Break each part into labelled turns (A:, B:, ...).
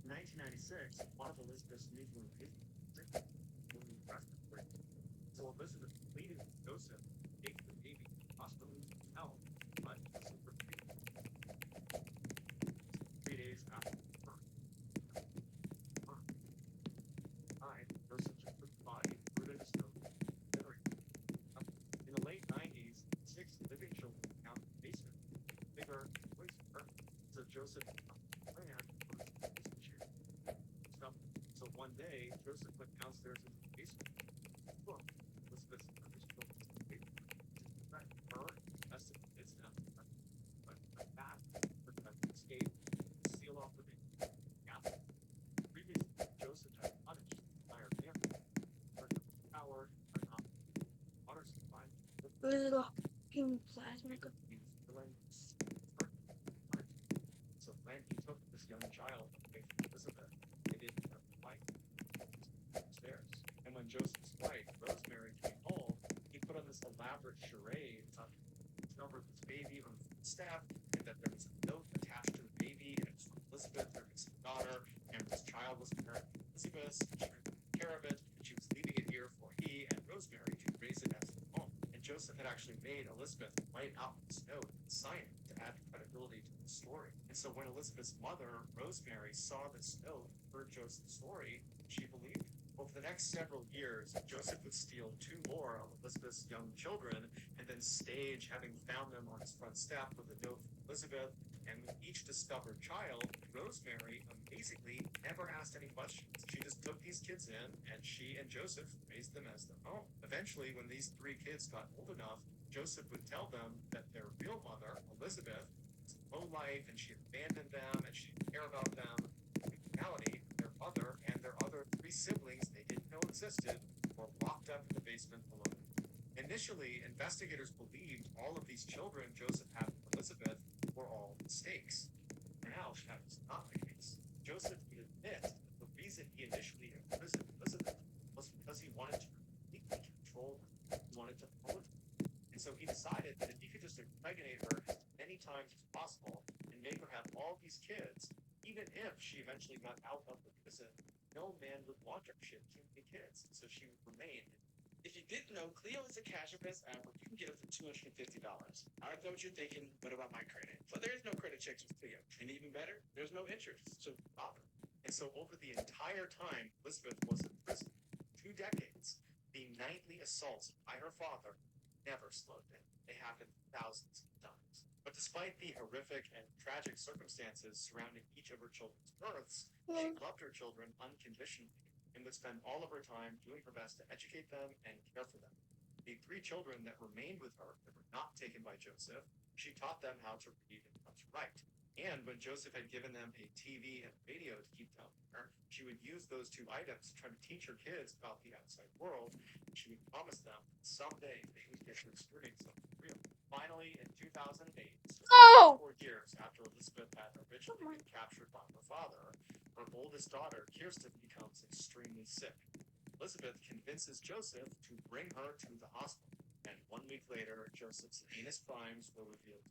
A: In 1996, one of Elizabeth's newborn babies was arrested for it. So Elizabeth pleaded with Joseph to take the baby to the hospital to health, but Joseph refused. 3 days after the birth, died, Joseph just took the body, threw it in a stove, and buried it. In the late 90s, 6 living children found in the basement, bigger and noisier, so Joseph planned for his basement share. So one day, Joseph went downstairs into the basement. Look, Elizabeth's mother's children's paper. Right, her, that's the kids now. But that, for them to escape, seal off the baby. Yeah. Previously, Joseph had punished the entire family. For power, for not water supply.
B: Little fucking plasma.
A: So when he took this young child away from Elizabeth, they didn't have the light upstairs. And when Joseph's wife, Rosemary, came home, he put on this elaborate charade to discover this baby on the step, and that there was a note attached to the baby, and it's from Elizabeth, their missing daughter, and this child was inherited from Elizabeth, and she would take care of it, and she was leaving it here for he and Rosemary to raise it as their own. And Joseph had actually made Elizabeth write out this note and sign it to add credibility to the story. And so when Elizabeth's mother, Rosemary, saw this note and heard Joseph's story, she believed him. Over the next several years, Joseph would steal 2 more of Elizabeth's young children and then stage having found them on his front step with a note from Elizabeth. And with each discovered child, Rosemary amazingly never asked any questions. She just took these kids in, and she and Joseph raised them as their own. Eventually, when these 3 kids got old enough, Joseph would tell them that their real mother, Elizabeth, was low life, and she had abandoned them, and she didn't care about them. In reality, their mother and their other 3 siblings they didn't know existed were locked up in the basement below. Initially, investigators believed all of these children Joseph had with Elizabeth were all mistakes. Now, that was not the case. Joseph would admit that the reason he initially imprisoned Elizabeth was because he wanted to completely control her. He wanted to own her. And so he decided that if he could just impregnate her as many times as possible and make her have all these kids, even if she eventually got out of the prison, no man would want her. She had too many kids, so she would remain in If you didn't know, Clio is a cash advance app where you can get up to $250. I know what you're thinking, what about my credit? But there's no credit checks with Clio. And even better, there's no interest, so bother. And so over the entire time Elizabeth was in prison, 2 decades, the nightly assaults by her father never slowed down. They happened thousands of times. But despite the horrific and tragic circumstances surrounding each of her children's births, she loved her children unconditionally and would spend all of her time doing her best to educate them and care for them. The 3 children that remained with her that were not taken by Joseph, she taught them how to read and how to write. And when Joseph had given them a TV and radio to keep down there, she would use those 2 items to try to teach her kids about the outside world. She would promise them that someday they would get to experience something real. Finally, in 2008,
B: Oh!
A: 4 years after Elizabeth had originally been captured by her father, her oldest daughter, Kirsten, becomes extremely sick. Elizabeth convinces Joseph to bring her to the hospital, and 1 week later, Joseph's heinous crimes were revealed.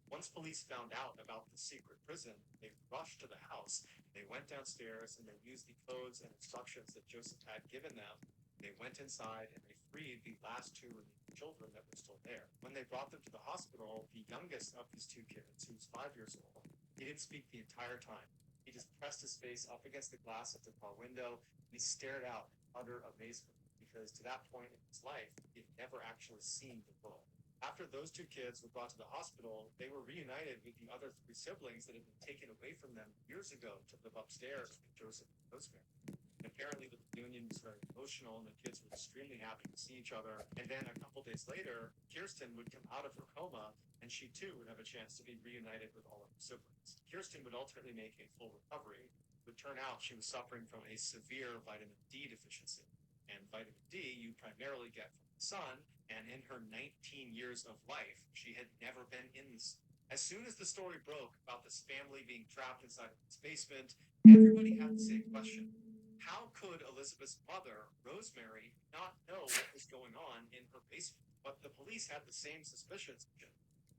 A: Once police found out about the secret prison, they rushed to the house. They went downstairs and they used the codes and instructions that Joseph had given them. They went inside and they freed the last 2 remaining children that were still there. When they brought them to the hospital, the youngest of these 2 kids, who was 5 years old, he didn't speak the entire time. He just pressed his face up against the glass of the car window and he stared out in utter amazement because to that point in his life, he had never actually seen the world. After those 2 kids were brought to the hospital, they were reunited with the other 3 siblings that had been taken away from them years ago to live upstairs with Joseph and Rosemary. And apparently, the reunion was very emotional, and the kids were extremely happy to see each other. And then a couple days later, Kirsten would come out of her coma, and she too would have a chance to be reunited with all of her siblings. Kirsten would ultimately make a full recovery. It would turn out she was suffering from a severe vitamin D deficiency. And vitamin D you primarily get from the sun, and in her 19 years of life, she had never been in this. As soon as the story broke about this family being trapped inside of this basement, everybody had the same question. How could Elizabeth's mother, Rosemary, not know what was going on in her basement? But the police had the same suspicions.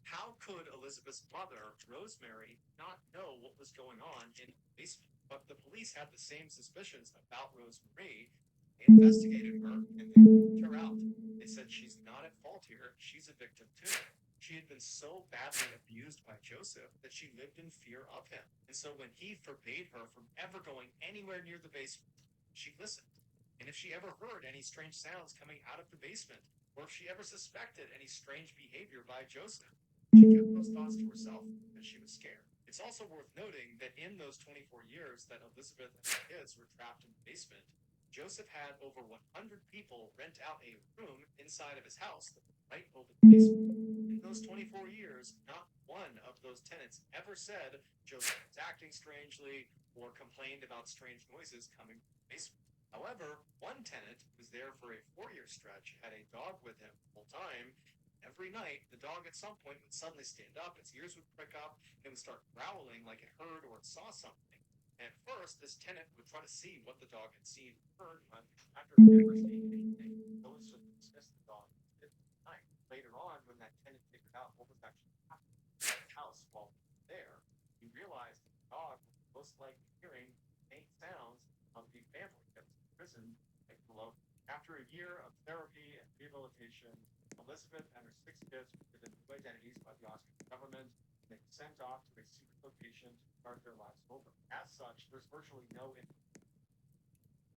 A: How could Elizabeth's mother, Rosemary, not know what was going on in her basement? But the police had the same suspicions about Rosemary. They investigated her and they ruled her out. They said she's not at fault here. She's a victim too. She had been so badly abused by Joseph that she lived in fear of him. And so when he forbade her from ever going anywhere near the basement, she listened. And if she ever heard any strange sounds coming out of the basement, or if she ever suspected any strange behavior by Joseph, she kept those thoughts to herself because she was scared. It's also worth noting that in those 24 years that Elizabeth and her kids were trapped in the basement, Joseph had over 100 people rent out a room inside of his house that was right over the basement. In those 24 years, not one of those tenants ever said Joseph was acting strangely or complained about strange noises coming from the basement. However, one tenant who was there for a 4-year stretch had a dog with him the whole time. Every night, the dog at some point would suddenly stand up, its ears would prick up, and it would start growling like it heard or it saw something. And at first, this tenant would try to see what the dog had seen or heard, but after never seeing anything, always just dismissed the dog at night. Later on, when that tenant figured out what was actually happening in the house while he was there, he realized that the dog was most likely hearing faint sounds of the family that was in prison right below. After a year of therapy and rehabilitation, Elizabeth and her 6 kids were given new identities by the Austrian government. They were sent off to a secret location to start their lives over. As such, there's virtually no information